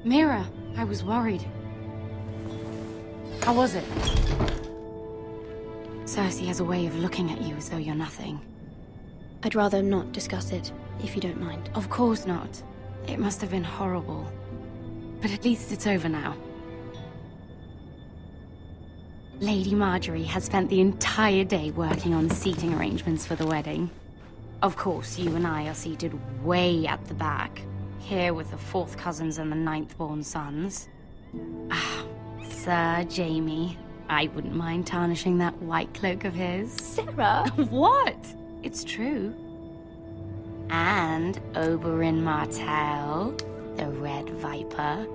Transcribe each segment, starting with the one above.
Mira, I was worried. How was it? Cersei has a way of looking at you as though you're nothing. I'd rather not discuss it, if you don't mind. Of course not. It must have been horrible. But at least it's over now. Lady Marjorie has spent the entire day working on seating arrangements for the wedding. Of course, you and I are seated way at the back, here with the 4th cousins and the 9th-born sons. Ah, Sir Jaime. I wouldn't mind tarnishing that white cloak of his. Sarah! What? It's true. And Oberyn Martell, the Red Viper.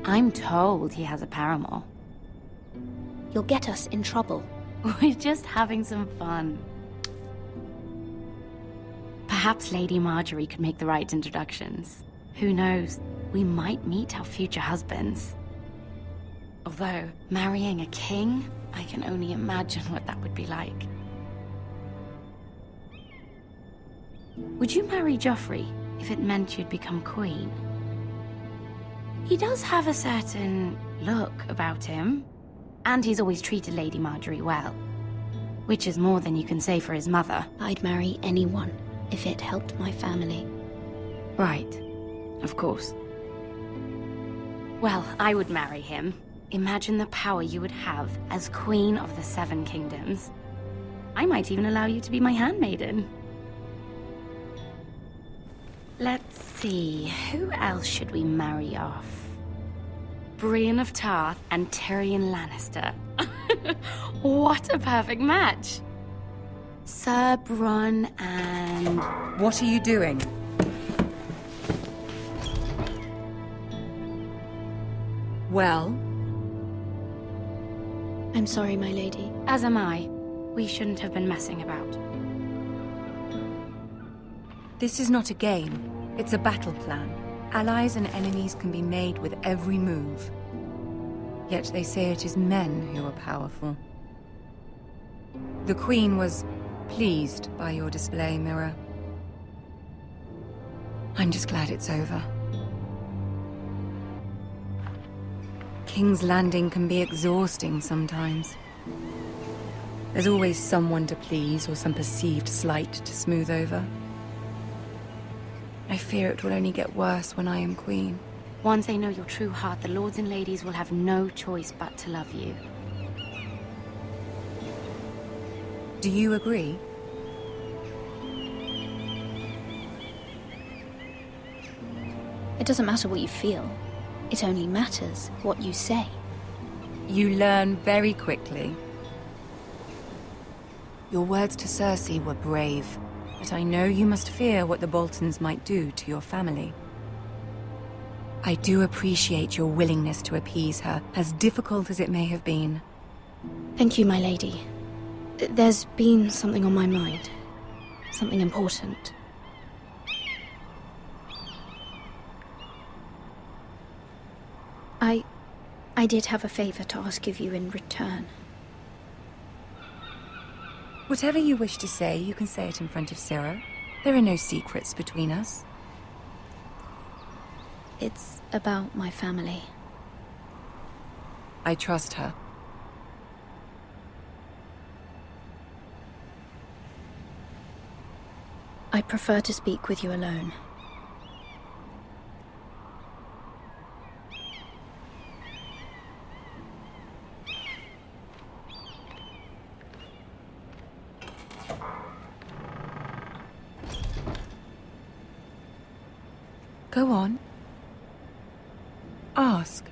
I'm told he has a paramour. You'll get us in trouble. We're just having some fun. Perhaps Lady Marjorie could make the right introductions. Who knows? We might meet our future husbands. Although, marrying a king, I can only imagine what that would be like. Would you marry Joffrey if it meant you'd become queen? He does have a certain look about him, and he's always treated Lady Marjorie well. Which is more than you can say for his mother. I'd marry anyone if it helped my family. Right. Of course. Well, I would marry him. Imagine the power you would have as Queen of the 7 Kingdoms. I might even allow you to be my handmaiden. Let's see, who else should we marry off? Brienne of Tarth and Tyrion Lannister. What a perfect match! Sir Bronn and... What are you doing? Well? I'm sorry, my lady. As am I. We shouldn't have been messing about. This is not a game. It's a battle plan. Allies and enemies can be made with every move. Yet they say it is men who are powerful. The Queen was pleased by your display, Mira. I'm just glad it's over. King's Landing can be exhausting sometimes. There's always someone to please or some perceived slight to smooth over. I fear it will only get worse when I am queen. Once they know your true heart, the lords and ladies will have no choice but to love you. Do you agree? It doesn't matter what you feel. It only matters what you say. You learn very quickly. Your words to Cersei were brave, but I know you must fear what the Boltons might do to your family. I do appreciate your willingness to appease her, as difficult as it may have been. Thank you, my lady. There's been something on my mind. Something important. I did have a favor to ask of you in return. Whatever you wish to say, you can say it in front of Sarah. There are no secrets between us. It's about my family. I trust her. I prefer to speak with you alone. Go on. Ask.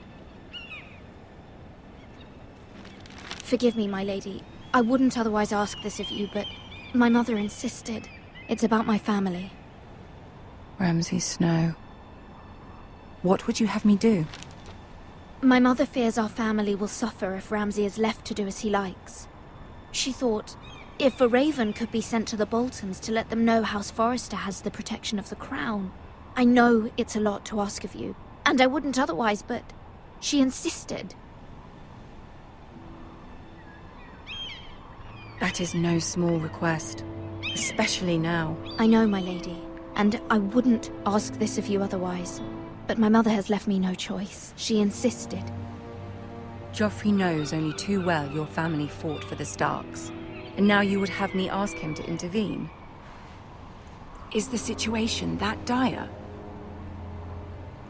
Forgive me, my lady. I wouldn't otherwise ask this of you, but my mother insisted. It's about my family. Ramsay Snow. What would you have me do? My mother fears our family will suffer if Ramsay is left to do as he likes. She thought, if a raven could be sent to the Boltons to let them know House Forrester has the protection of the crown. I know it's a lot to ask of you, and I wouldn't otherwise, but she insisted. That is no small request, especially now. I know, my lady, and I wouldn't ask this of you otherwise. But my mother has left me no choice. She insisted. Joffrey knows only too well your family fought for the Starks, and now you would have me ask him to intervene. Is the situation that dire?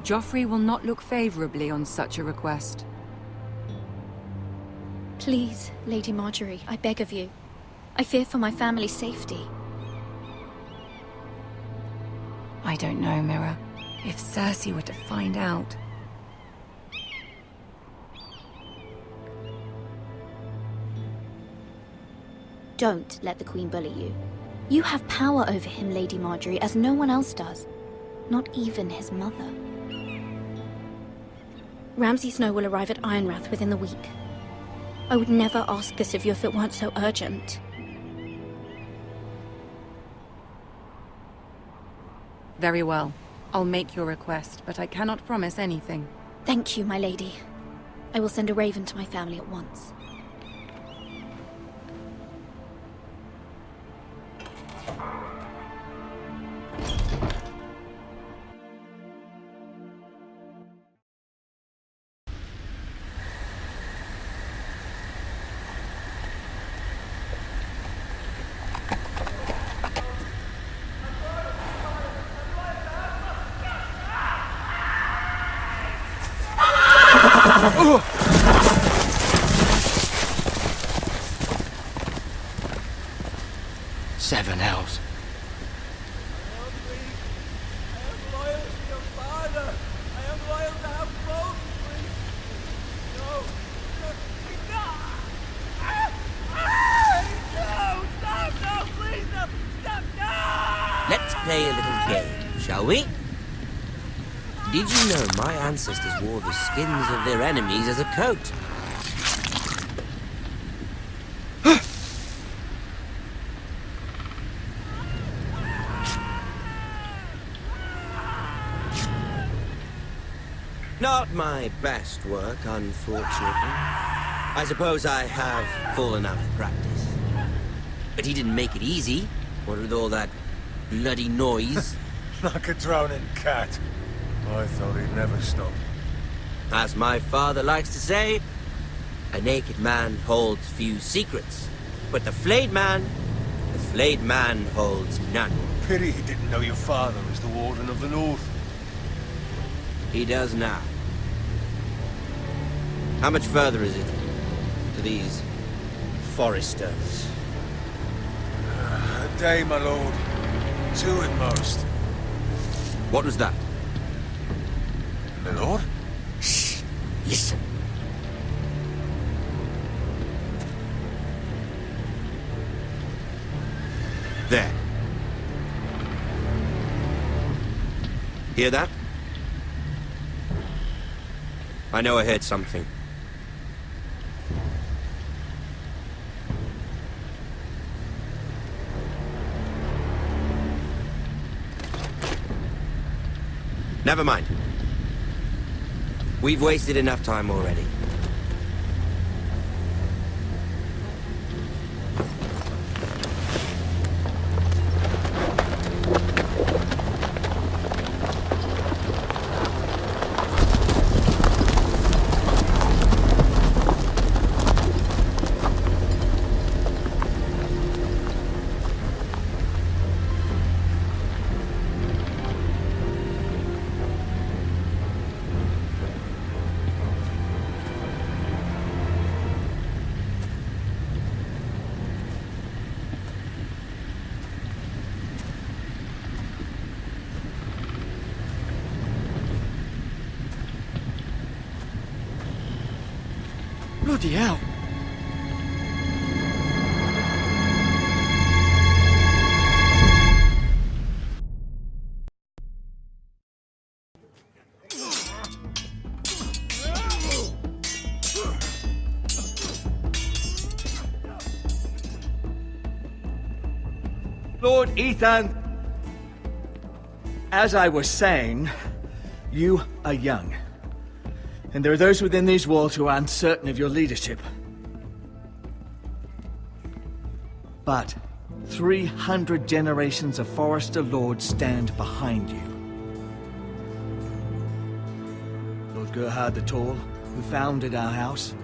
Joffrey will not look favorably on such a request. Please, Lady Marjorie, I beg of you. I fear for my family's safety. I don't know, Mira. If Cersei were to find out... Don't let the Queen bully you. You have power over him, Lady Marjorie, as no one else does. Not even his mother. Ramsay Snow will arrive at Ironrath within the week. I would never ask this of you if it weren't so urgent. Very well. I'll make your request, but I cannot promise anything. Thank you, my lady. I will send a raven to my family at once. Seven hells. Let's play a little game, shall we? Did you know my ancestors wore the skins of their enemies as a coat? Not my best work, unfortunately. I suppose I have fallen out of practice. But he didn't make it easy, what with all that bloody noise. Like a droning cat. I thought he'd never stop. As my father likes to say, a naked man holds few secrets. But the flayed man holds none. Pity he didn't know your father was the Warden of the North. He does now. How much further is it to these foresters? A day, my lord. 2 at most. What was that? My lord? Shh! Listen. There. Hear that? I know I heard something. Never mind. We've wasted enough time already. Bloody hell. Lord Ethan, as I was saying, you are young. And there are those within these walls who are uncertain of your leadership. But 300 generations of Forester Lords stand behind you. Gerhard the Tall, who founded our house,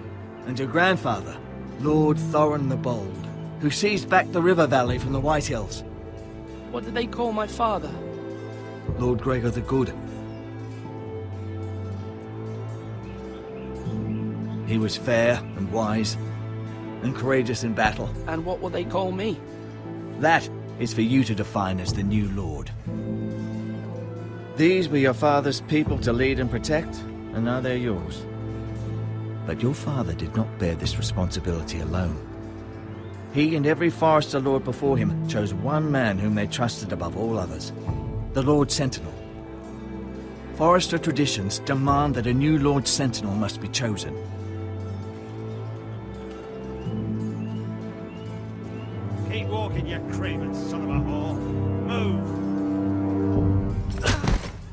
and your grandfather, Lord Thorin the Bold, who seized back the river valley from the White Hills. What did they call my father? Lord Gregor the Good. He was fair and wise, and courageous in battle. And what will they call me? That is for you to define as the new lord. These were your father's people to lead and protect, and now they're yours. But your father did not bear this responsibility alone. He and every Forester Lord before him chose one man whom they trusted above all others, the Lord Sentinel. Forester traditions demand that a new Lord Sentinel must be chosen. Keep walking, you craven son of a whore. Move!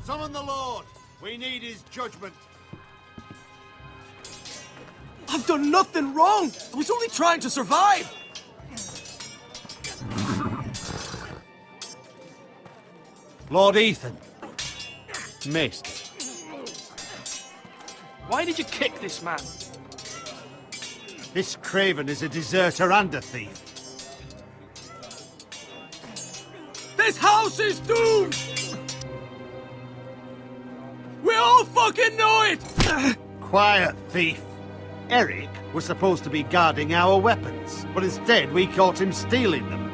Summon the Lord! We need his judgment. I've done nothing wrong! I was only trying to survive! Lord Ethan. Missed. Why did you kick this man? This craven is a deserter and a thief. This house is doomed! We all fucking know it! Quiet, thief. Eric was supposed to be guarding our weapons, but instead we caught him stealing them.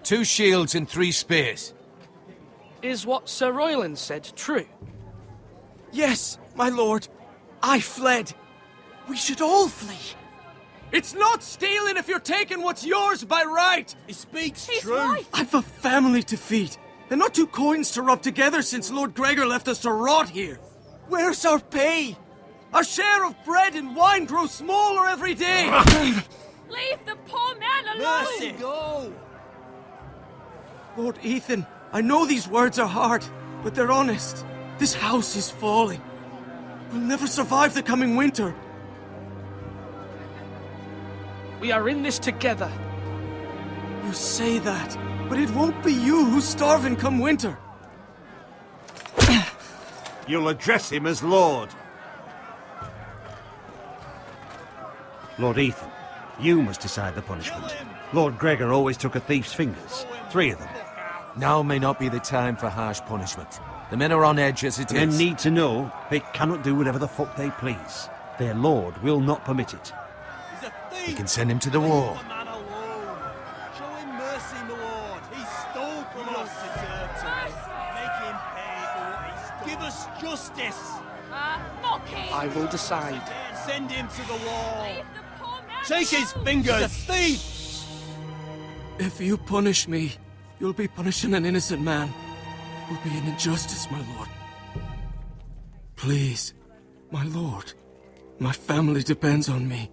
2 shields and 3 spears. Is what Sir Royland said true? Yes, my lord. I fled. We should all flee. It's not stealing if you're taking what's yours by right. He speaks He's true. right. I've a family to feed, and not 2 coins to rub together since Lord Gregor left us to rot here. Where's our pay? Our share of bread and wine grows smaller every day. Leave the poor man alone! Mercy, go! Lord Ethan, I know these words are hard, but they're honest. This house is falling. We'll never survive the coming winter. We are in this together. You say that, but it won't be you who's starving come winter. You'll address him as Lord. Lord Ethan, you must decide the punishment. Lord Gregor always took a thief's fingers. 3 of them. Now may not be the time for harsh punishment. The men are on edge as it Men is. need to know they cannot do whatever the fuck they please. Their lord will not permit it. He's a thief. We can send him to the wall. Leave the man alone. Show him mercy, my lord. He stole from us. Make him pay for what he stole. Give us justice. Mock him! I will decide. Send him to the wall. Leave the poor man Take his alone! fingers. He's a thief. If you punish me, you'll be punishing an innocent man. It will be an injustice, my lord. Please, my lord. My family depends on me.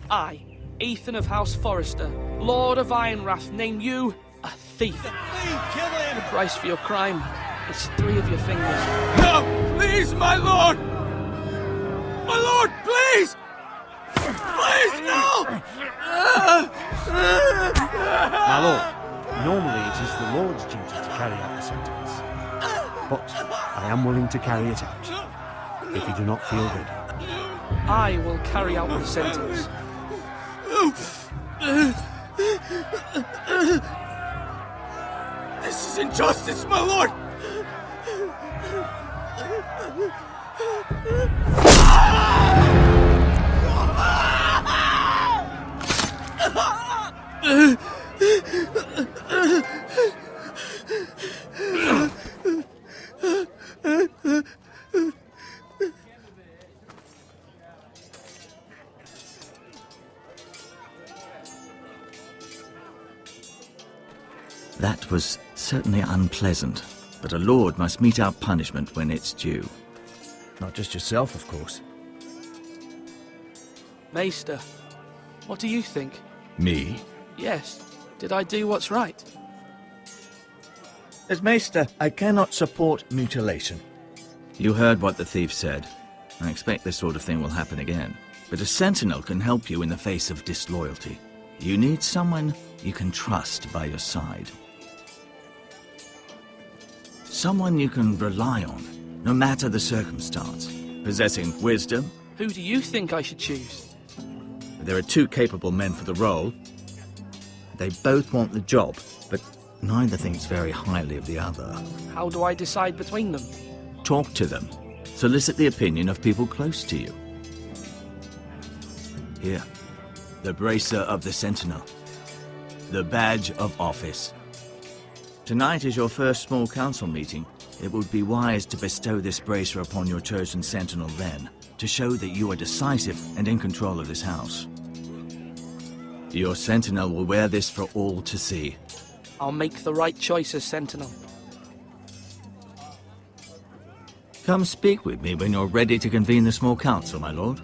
I, Ethan of House Forrester, Lord of Ironrath, name you a thief. Kill him! The price for your crime is 3 of your fingers. No! Please, my lord! My lord, please! Please, no! My lord, normally it is the Lord's duty to carry out the sentence. But I am willing to carry it out, if you do not feel ready. I will carry out the sentence. This is injustice, my lord! That was certainly unpleasant, but a lord must mete out punishment when it's due. Not just yourself, of course. Maester, what do you think? Me? Yes. Did I do what's right? As Maester, I cannot support mutilation. You heard what the thief said. I expect this sort of thing will happen again. But a sentinel can help you in the face of disloyalty. You need someone you can trust by your side. Someone you can rely on, no matter the circumstance. Possessing wisdom. Who do you think I should choose? There are two capable men for the role. They both want the job, but neither thinks very highly of the other. How do I decide between them? Talk to them. Solicit the opinion of people close to you. Here, the bracer of the Sentinel. The badge of office. Tonight is your first small council meeting. It would be wise to bestow this bracer upon your chosen Sentinel then, to show that you are decisive and in control of this house. Your Sentinel will wear this for all to see. I'll make the right choice as Sentinel. Come speak with me when you're ready to convene the small council, my lord.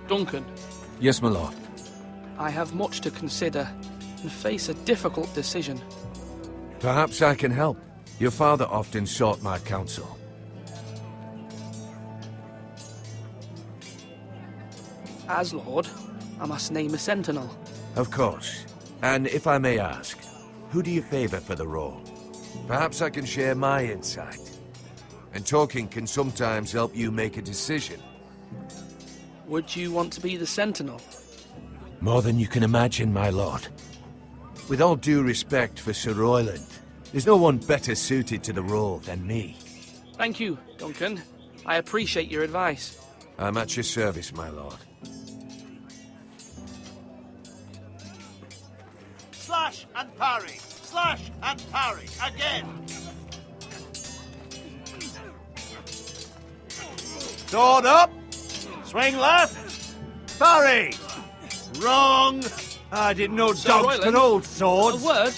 Duncan, Yes, my lord. I have much to consider and face a difficult decision. Perhaps I can help. Your father often sought my counsel. As Lord, I must name a Sentinel. Of course. And if I may ask, who do you favor for the role? Perhaps I can share my insight. And talking can sometimes help you make a decision. Would you want to be the Sentinel? More than you can imagine, my lord. With all due respect for Sir Royland, there's no one better suited to the role than me. Thank you, Duncan. I appreciate your advice. I'm at your service, my lord. Slash and parry! Slash and parry! Again! Sword up! Swing left! Parry! Wrong! I didn't know Sir dogs Royland, could hold swords. A word?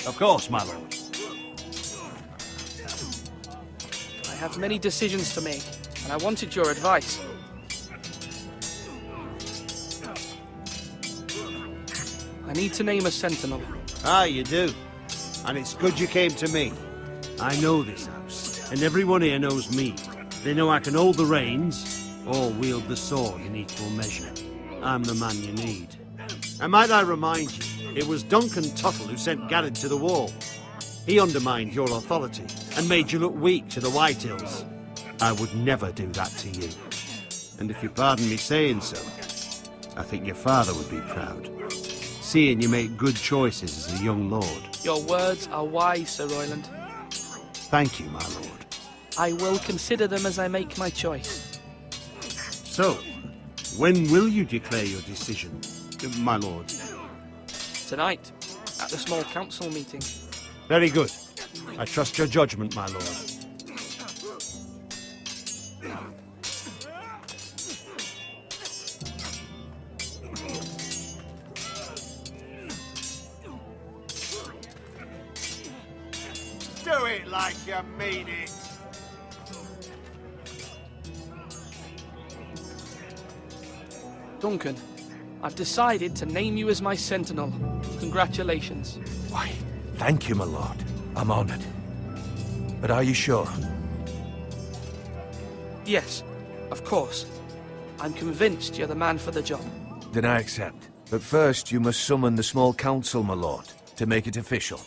Of course, my lord. I have many decisions to make, and I wanted your advice. I need to name a Sentinel. Ah, you do. And it's good you came to me. I know this house, and everyone here knows me. They know I can hold the reins, or wield the sword in equal measure. I'm the man you need. And might I remind you, it was Duncan Tuttle who sent Garrett to the wall. He undermined your authority, and made you look weak to the Whitehills. I would never do that to you. And if you pardon me saying so, I think your father would be proud. Seeing you make good choices as a young lord. Your words are wise, Sir Royland. Thank you, my lord. I will consider them as I make my choice. So, when will you declare your decision, my lord? Tonight, at the small council meeting. Very good. I trust your judgment, my lord. Do it like you mean it. Duncan, I've decided to name you as my Sentinel. Congratulations. Why, thank you, my lord. I'm honored. But are you sure? Yes, of course. I'm convinced you're the man for the job. Then I accept. But first, you must summon the small council, my lord, to make it official.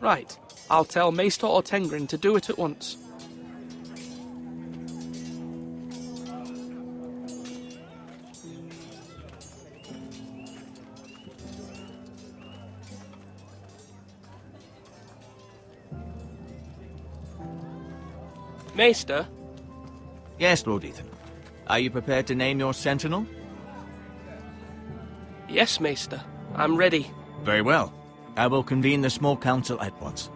Right. I'll tell Maester Ortengrin to do it at once. Maester? Yes, Lord Ethan. Are you prepared to name your sentinel? Yes, Maester. I'm ready. Very well. I will convene the small council at once.